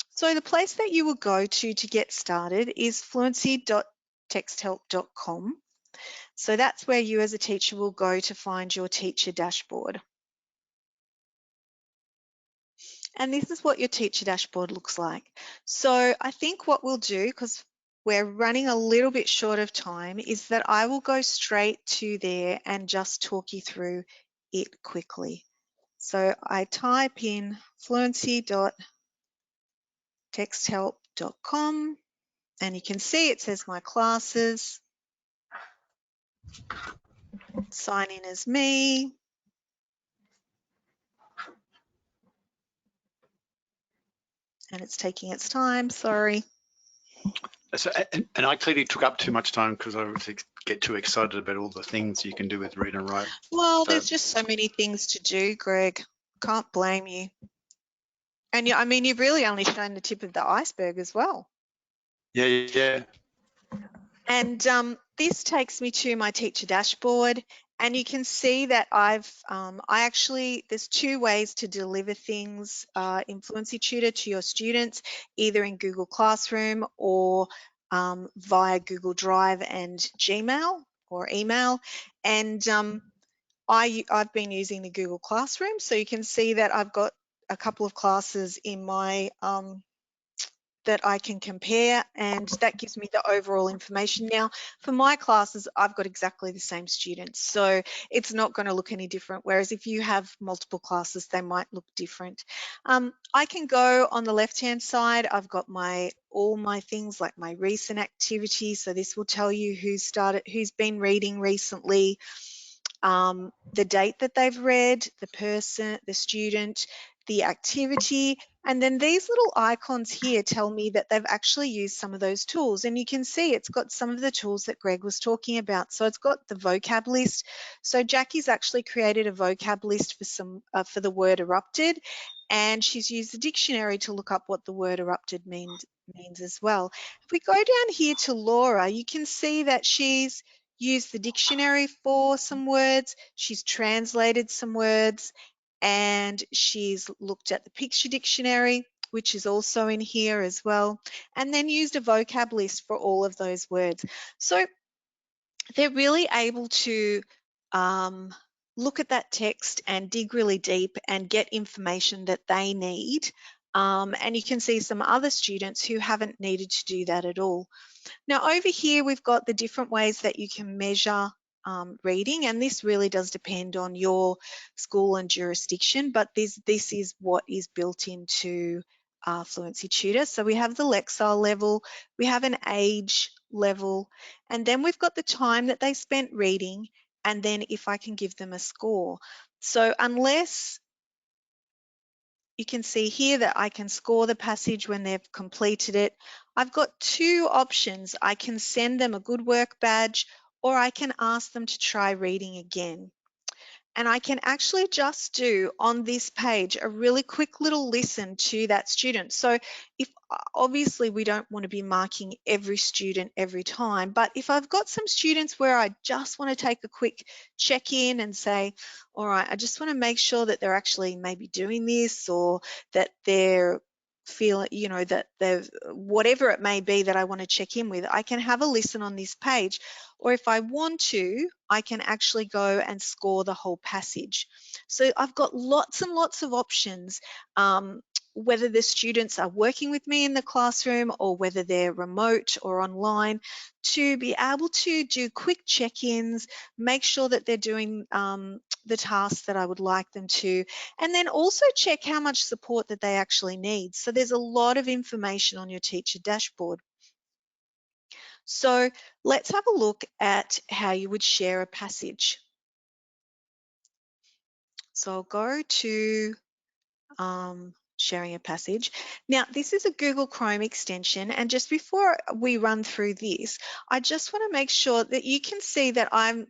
So the place that you will go to get started is fluency.texthelp.com. So that's where you as a teacher will go to find your teacher dashboard. And this is what your teacher dashboard looks like. So I think what we'll do, because we're running a little bit short of time, is that I will go straight to there and just talk you through it quickly. So I type in fluency.texthelp.com and you can see it says my classes. Sign in as me. And it's taking its time, sorry. So, and I clearly took up too much time because I get too excited about all the things you can do with Read and Write. Well, there's just so many things to do, Greg. Can't blame you. And I mean, you've really only shown the tip of the iceberg as well. Yeah. And this takes me to my teacher dashboard, and you can see that there's 2 ways to deliver things in Fluency Tutor to your students, either in Google Classroom or via Google Drive and Gmail or email. And I've been using the Google Classroom, so you can see that I've got a couple of classes in my that I can compare, and that gives me the overall information. Now, for my classes, I've got exactly the same students, so it's not going to look any different, whereas if you have multiple classes, they might look different. I can go on the left-hand side. I've got all my things like my recent activities, so this will tell you who's been reading recently, the date that they've read, the person, the student, the activity, and then these little icons here tell me that they've actually used some of those tools. And you can see it's got some of the tools that Greg was talking about. So it's got the vocab list. So Jackie's actually created a vocab list for the word erupted, and she's used the dictionary to look up what the word erupted means as well. If we go down here to Laura, you can see that she's used the dictionary for some words, she's translated some words, and she's looked at the picture dictionary, which is also in here as well, and then used a vocab list for all of those words. So they're really able to look at that text and dig really deep and get information that they need. And you can see some other students who haven't needed to do that at all. Now over here, we've got the different ways that you can measure reading, and this really does depend on your school and jurisdiction, but this is what is built into Fluency Tutor. So we have the Lexile level, we have an age level, and then we've got the time that they spent reading, and then if I can give them a score. So unless you can see here that I can score the passage when they've completed it, I've got two options. I can send them a good work badge, or I can ask them to try reading again. And I can actually just do on this page a really quick little listen to that student. So if obviously we don't want to be marking every student every time, but if I've got some students where I just want to take a quick check-in and say, all right, I just want to make sure that they're actually maybe doing this, or that they're feeling, you know, that they've, whatever it may be that I want to check in with, I can have a listen on this page. Or if I want to, I can actually go and score the whole passage. So I've got lots and lots of options, whether the students are working with me in the classroom or whether they're remote or online, to be able to do quick check-ins, make sure that they're doing the tasks that I would like them to, and then also check how much support that they actually need. So there's a lot of information on your teacher dashboard. So let's have a look at how you would share a passage. So I'll go to sharing a passage. Now, this is a Google Chrome extension, and just before we run through this, I just want to make sure that you can see that I've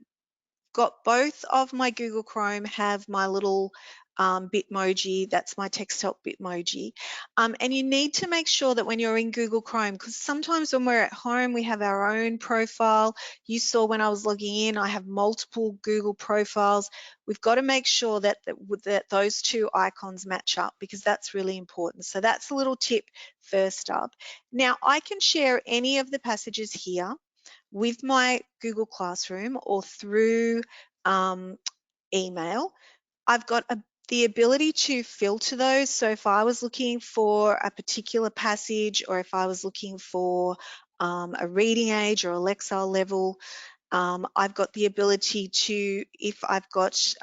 got both of my Google Chrome have my little Bitmoji, that's my text help Bitmoji. And you need to make sure that when you're in Google Chrome, because sometimes when we're at home, we have our own profile. You saw when I was logging in, I have multiple Google profiles. We've got to make sure that those two icons match up, because that's really important. So that's a little tip first up. Now, I can share any of the passages here with my Google Classroom or through email. I've got the ability to filter those. So if I was looking for a particular passage, or if I was looking for a reading age or a Lexile level, I've got the ability to, if I've got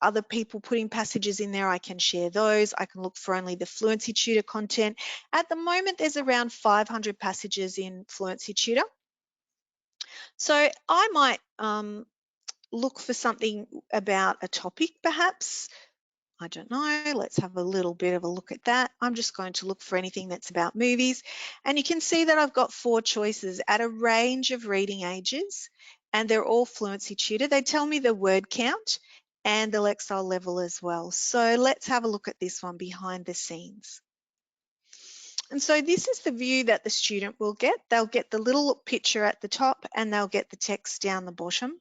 other people putting passages in there, I can share those. I can look for only the Fluency Tutor content. At the moment, there's around 500 passages in Fluency Tutor. So I might look for something about a topic perhaps. I don't know, let's have a little bit of a look at that. I'm just going to look for anything that's about movies. And you can see that I've got 4 choices at a range of reading ages, and they're all Fluency Tutor. They tell me the word count and the Lexile level as well. So let's have a look at this one, behind the scenes. And so this is the view that the student will get. They'll get the little picture at the top and they'll get the text down the bottom.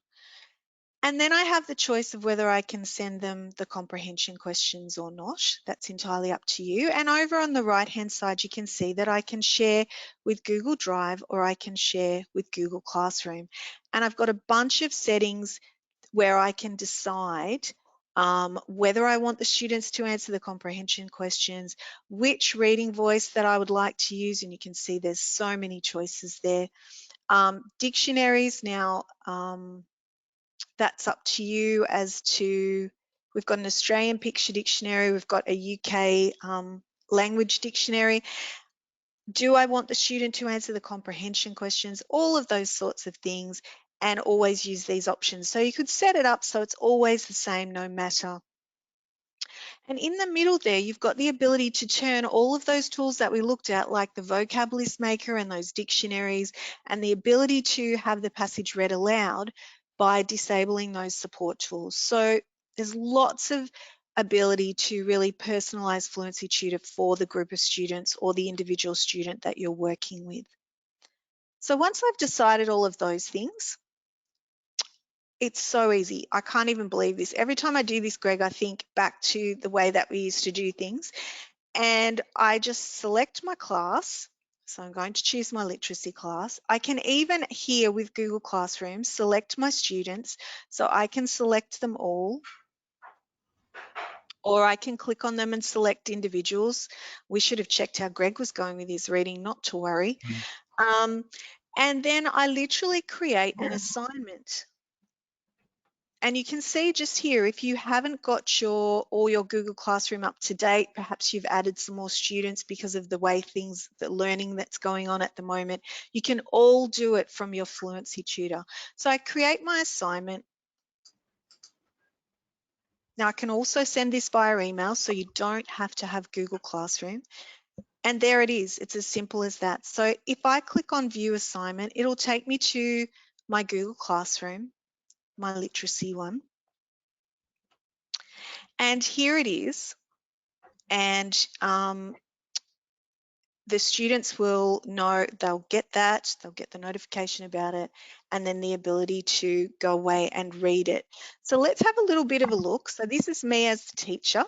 And then I have the choice of whether I can send them the comprehension questions or not. That's entirely up to you. And over on the right-hand side, you can see that I can share with Google Drive or I can share with Google Classroom. And I've got a bunch of settings where I can decide whether I want the students to answer the comprehension questions, which reading voice that I would like to use, and you can see there's so many choices there. Dictionaries now, that's up to you as to, we've got an Australian picture dictionary, we've got a UK language dictionary. Do I want the student to answer the comprehension questions? All of those sorts of things, and always use these options. So you could set it up so it's always the same no matter. And in the middle there, you've got the ability to turn all of those tools that we looked at, like the vocab list maker and those dictionaries, and the ability to have the passage read aloud by disabling those support tools. So there's lots of ability to really personalize Fluency Tutor for the group of students or the individual student that you're working with. So once I've decided all of those things, it's so easy. I can't even believe this. Every time I do this, Greg, I think back to the way that we used to do things. And I just select my class. So I'm going to choose my literacy class. I can even here with Google Classroom select my students. So I can select them all, or I can click on them and select individuals. We should have checked how Greg was going with his reading, not to worry. And then I literally create an assignment. And you can see just here, if you haven't got all your Google Classroom up to date, perhaps you've added some more students because of the way the learning that's going on at the moment, you can all do it from your Fluency Tutor. So I create my assignment. Now I can also send this via email, so you don't have to have Google Classroom. And there it is, it's as simple as that. So if I click on View Assignment, it'll take me to my Google Classroom, my literacy one. And here it is. And the students will know, they'll get that, they'll get the notification about it, and then the ability to go away and read it. So let's have a little bit of a look. So this is me as the teacher.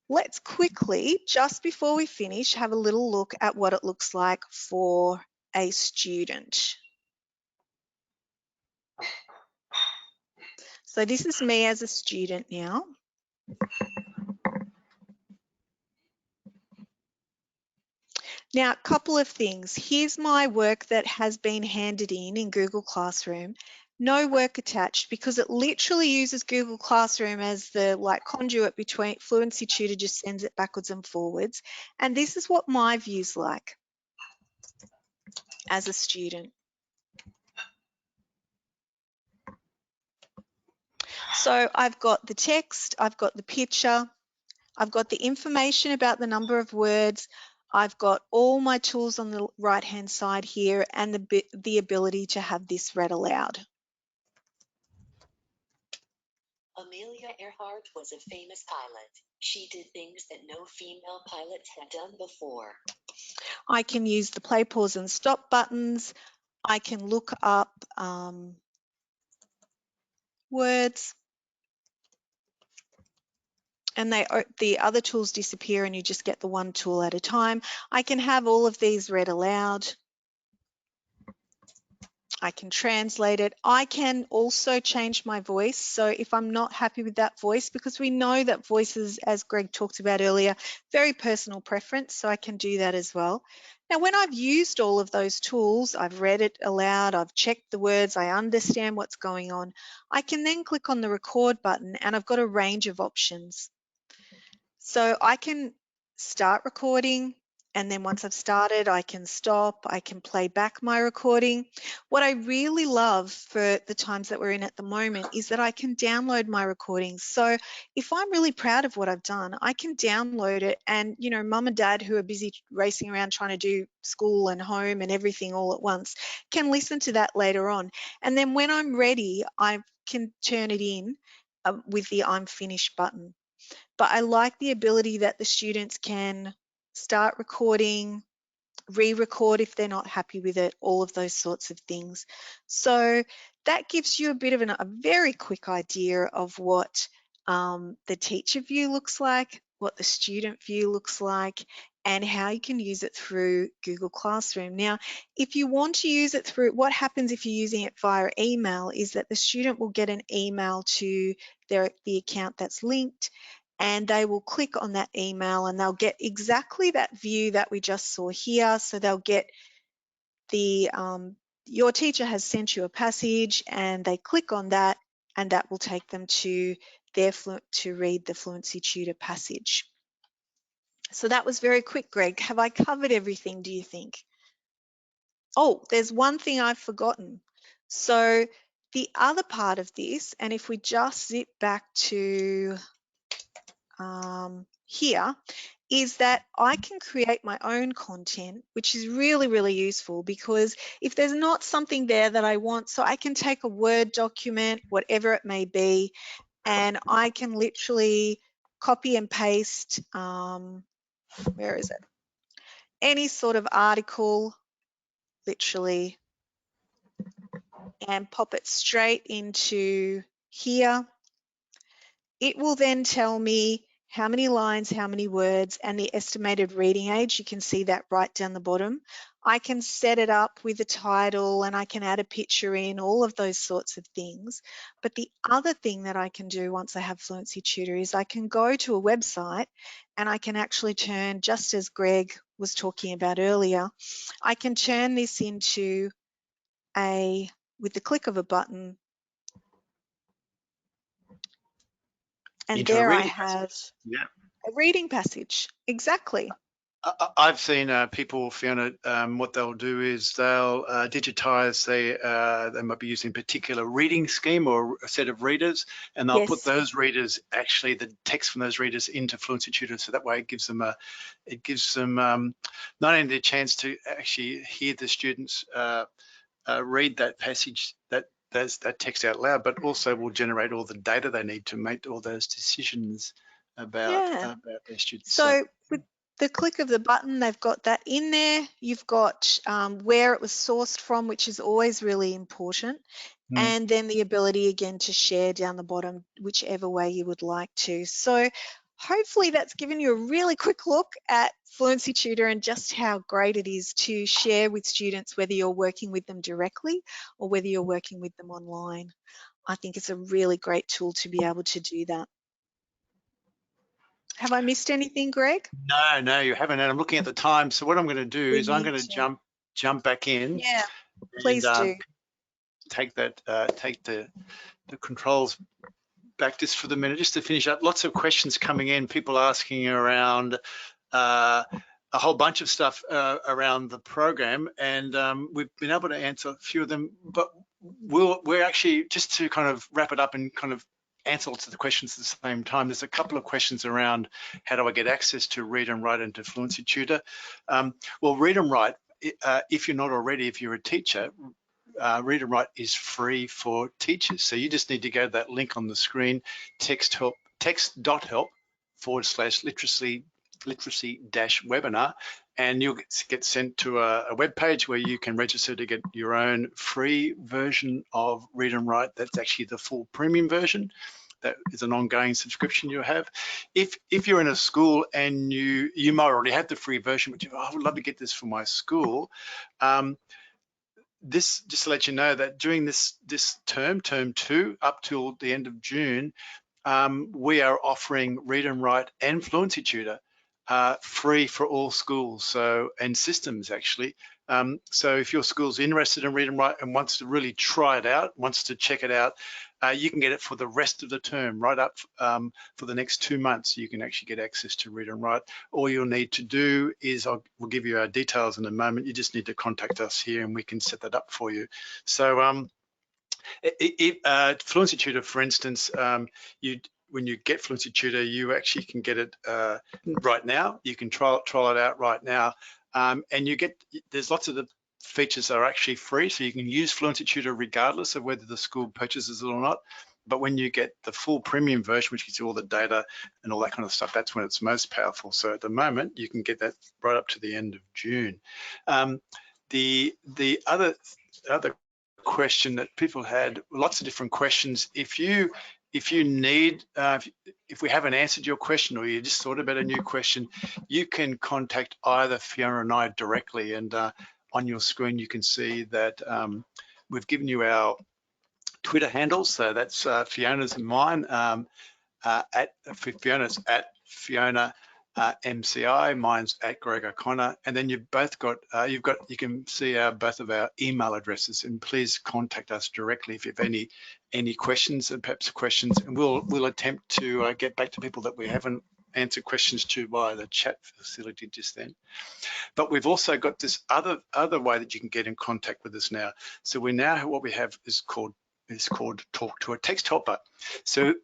Let's quickly, just before we finish, have a little look at what it looks like for a student. So this is me as a student now. Now, a couple of things. Here's my work that has been handed in Google Classroom. No work attached, because it literally uses Google Classroom as the conduit between Fluency Tutor, just sends it backwards and forwards. And this is what my view's like as a student. So I've got the text, I've got the picture, I've got the information about the number of words, I've got all my tools on the right-hand side here, and the ability to have this read aloud. Amelia Earhart was a famous pilot. She did things that no female pilot had done before. I can use the play, pause, and stop buttons. I can look up words. And the other tools disappear and you just get the one tool at a time. I can have all of these read aloud. I can translate it. I can also change my voice. So if I'm not happy with that voice, because we know that voices, as Greg talked about earlier, very personal preference, so I can do that as well. Now, when I've used all of those tools, I've read it aloud, I've checked the words, I understand what's going on, I can then click on the record button and I've got a range of options. So I can start recording, and then once I've started, I can stop, I can play back my recording. What I really love for the times that we're in at the moment is that I can download my recordings. So if I'm really proud of what I've done, I can download it, and mum and dad who are busy racing around trying to do school and home and everything all at once can listen to that later on. And then when I'm ready, I can turn it in with the I'm finished button. But I like the ability that the students can start recording, re-record if they're not happy with it, all of those sorts of things. So that gives you a bit of a very quick idea of what the teacher view looks like, what the student view looks like, and how you can use it through Google Classroom. Now, if you want to use it through, what happens if you're using it via email is that the student will get an email to the account that's linked, and they will click on that email and they'll get exactly that view that we just saw here. So they'll get the, your teacher has sent you a passage, and they click on that, and that will take them to to read the Fluency Tutor passage. So that was very quick, Greg. Have I covered everything, do you think? Oh, there's one thing I've forgotten. So the other part of this, and if we just zip back to here, is that I can create my own content, which is really, really useful, because if there's not something there that I want, so I can take a Word document, whatever it may be, and I can literally copy and paste, where is it? Any sort of article, literally, and pop it straight into here. It will then tell me how many lines, how many words, and the estimated reading age. You can see that right down the bottom. I can set it up with a title, and I can add a picture in, all of those sorts of things. But the other thing that I can do once I have Fluency Tutor is I can go to a website, and I can actually turn, just as Greg was talking about earlier, I can turn this into with the click of a button, and there I have a reading passage. Exactly. I've seen people, Fiona, what they'll do is they'll digitize, they might be using a particular reading scheme or a set of readers, and they'll put those readers, actually the text from those readers, into Fluency Tutor, so that way it gives them not only the chance to actually hear the students read that passage, that text out loud, but also will generate all the data they need to make all those decisions about their students. So with the click of the button, they've got that in there. You've got where it was sourced from, which is always really important. And then the ability again to share down the bottom, whichever way you would like to. So hopefully that's given you a really quick look at Fluency Tutor and just how great it is to share with students, whether you're working with them directly or whether you're working with them online. I think it's a really great tool to be able to do that. Have I missed anything, Greg? No, you haven't. And I'm looking at the time. So what I'm going to do is I'm going to jump back in. Yeah, please do. Take the controls back just for the minute, just to finish up. Lots of questions coming in, people asking around a whole bunch of stuff around the program, and we've been able to answer a few of them, but we're actually, just to kind of wrap it up and kind of answer lots of the questions at the same time, there's a couple of questions around how do I get access to Read and Write and to Fluency Tutor. Well, Read and Write, if you're not already, if you're a teacher, Read and Write is free for teachers. So you just need to go to that link on the screen, text.help/literacy-webinar, and you'll get sent to a web page where you can register to get your own free version of Read and Write. That's actually the full premium version. That is an ongoing subscription you have. If you're in a school and you might already have the free version, but I would love to get this for my school. This, just to let you know that during this term 2, up till the end of June, we are offering Read and Write and Fluency Tutor free for all schools, and systems actually. So if your school's interested in Read and Write and wants to really try it out, wants to check it out, you can get it for the rest of the term, right up for the next 2 months. You can actually get access to Read and Write. All you'll need to do is, we'll give you our details in a moment. You just need to contact us here and we can set that up for you. So Fluency Tutor, for instance, when you get Fluency Tutor, you actually can get it right now. You can trial it out right now, and there's lots of the features that are actually free, so you can use Fluency Tutor regardless of whether the school purchases it or not. but when you get the full premium version, which gives you all the data and all that kind of stuff, that's when it's most powerful. So at the moment, you can get that right up to the end of June. The other question that people had, lots of different questions. If you need, if we haven't answered your question or you just thought about a new question, you can contact either Fiona and I directly. And on your screen, you can see that we've given you our Twitter handles. So that's Fiona's and mine. Fiona's at Fiona MCI, mine's at Greg O'Connor, and then you've both got you can see both of our email addresses, and please contact us directly if you have any questions and perhaps questions, and we'll attempt to get back to people that we haven't answered questions to via the chat facility just then. But we've also got this other way that you can get in contact with us now. So we now what we have is called Talk to a Text Helper. So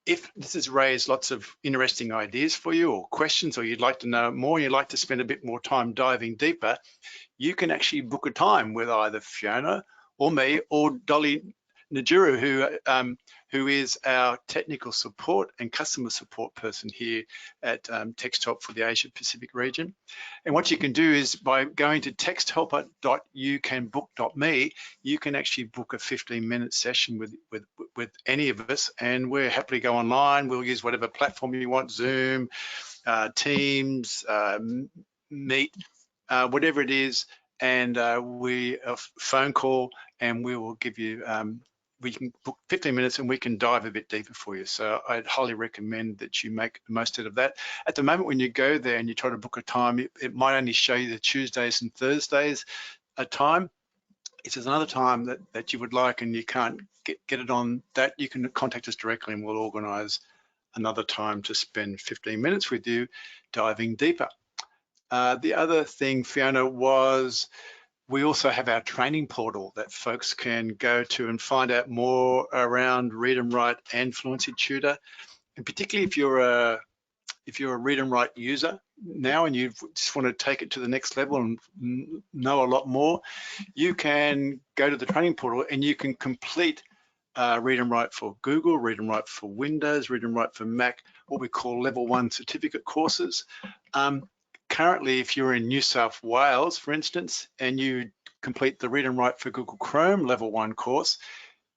if this has raised lots of interesting ideas for you or questions, or you'd like to know more, you'd like to spend a bit more time diving deeper, you can actually book a time with either Fiona or me or Dolly Najuru, who is our technical support and customer support person here at TextHelp for the Asia Pacific region. And what you can do is by going to texthelper.youcanbook.me, you can actually book a 15-minute session with any of us, and we'll happily go online. We'll use whatever platform you want, Zoom, Teams, Meet, whatever it is, and we a phone call, and we will give you we can book 15 minutes and we can dive a bit deeper for you. So I'd highly recommend that you make the most out of that. At the moment, when you go there and you try to book a time, it might only show you the Tuesdays and Thursdays a time. If there's another time that you would like and you can't get it on that, you can contact us directly and we'll organize another time to spend 15 minutes with you diving deeper. The other thing, Fiona, was we also have our training portal that folks can go to and find out more around Read and Write and Fluency Tutor. And particularly if you're a Read and Write user now and you just want to take it to the next level and know a lot more, you can go to the training portal and you can complete Read and Write for Google, Read and Write for Windows, Read and Write for Mac, what we call level 1 certificate courses. Currently, if you're in New South Wales, for instance, and you complete the Read and Write for Google Chrome level 1 course,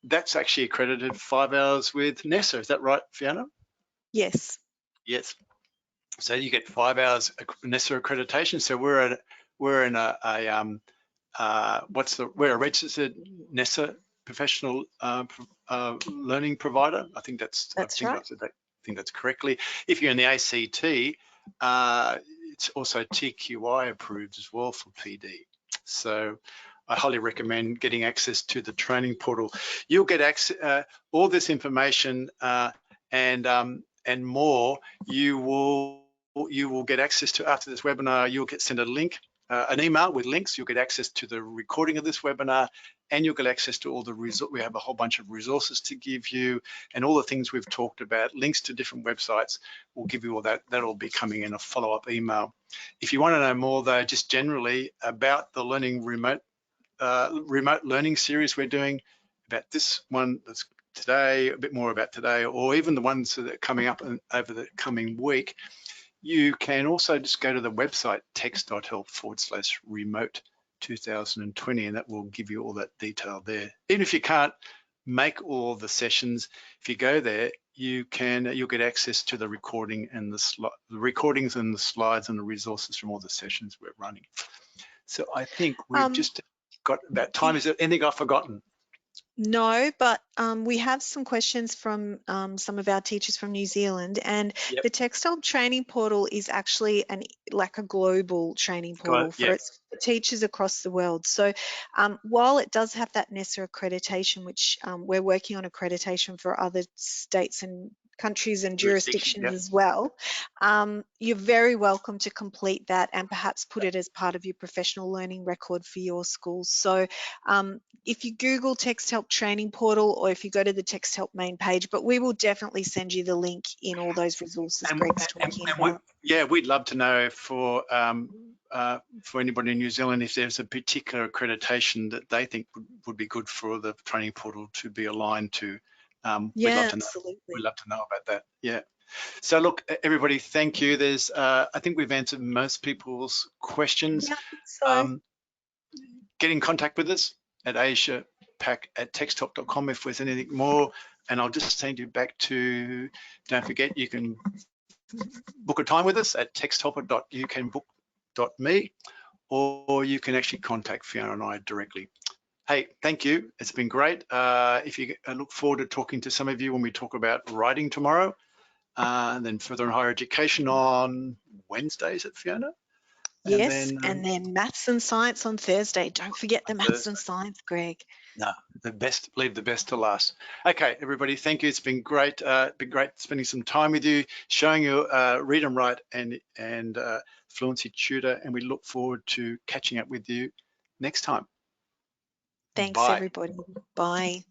that's actually accredited 5 hours with NESA. Is that right, Fiona? Yes. Yes. So you get 5 hours NESA accreditation. So we're a registered NESA professional learning provider. I think that's right. I think that's correctly. If you're in the ACT, it's also TQI approved as well for PD. So I highly recommend getting access to the training portal. You'll get access, all this information and more. You will get access to after this webinar. You'll get sent a link, an email with links. You'll get access to the recording of this webinar, and you'll get access to all the resources. We have a whole bunch of resources to give you, and all the things we've talked about, links to different websites. We'll give you all that. That'll be coming in a follow-up email. If you want to know more, though, just generally about the remote learning series we're doing, about this one that's today, a bit more about today, or even the ones that are coming up over the coming week, you can also just go to the website text.help/remote 2020, and that will give you all that detail there. Even if you can't make all the sessions, if you go there, you'll get access to the recording and the recordings and the slides and the resources from all the sessions we're running. So I think we've just got about time. Is there anything I've forgotten? No, but we have some questions from some of our teachers from New Zealand, and the TextHelp training portal is actually like a global training portal for teachers across the world. So while it does have that NESA accreditation, which we're working on accreditation for other states and countries and jurisdictions as well, you're very welcome to complete that and perhaps put it as part of your professional learning record for your schools. So if you Google TextHelp training portal, or if you go to the TextHelp main page, but we will definitely send you the link in all those resources Greg's talking about. We'd love to know for anybody in New Zealand if there's a particular accreditation that they think would be good for the training portal to be aligned to. We'd love Yeah, to know. absolutely. We'd love to know about that. Yeah. So look, everybody, thank you. There's, I think we've answered most people's questions. Yeah, I think so. Get in contact with us at asiapac@texthelp.com if there's anything more. And I'll just send you back to, don't forget, you can book a time with us at texthelper.youcanbook.me, or you can actually contact Fiona and I directly. Hey, thank you. It's been great. I look forward to talking to some of you when we talk about writing tomorrow, and then further in higher education on Wednesday, is it, Fiona? Yes, and then maths and science on Thursday. Don't forget the maths and science, Greg. No, leave the best to last. Okay, everybody, thank you. It's been great. Been great spending some time with you, showing you Read and Write and Fluency Tutor, and we look forward to catching up with you next time. Thanks, Bye. everybody. Bye.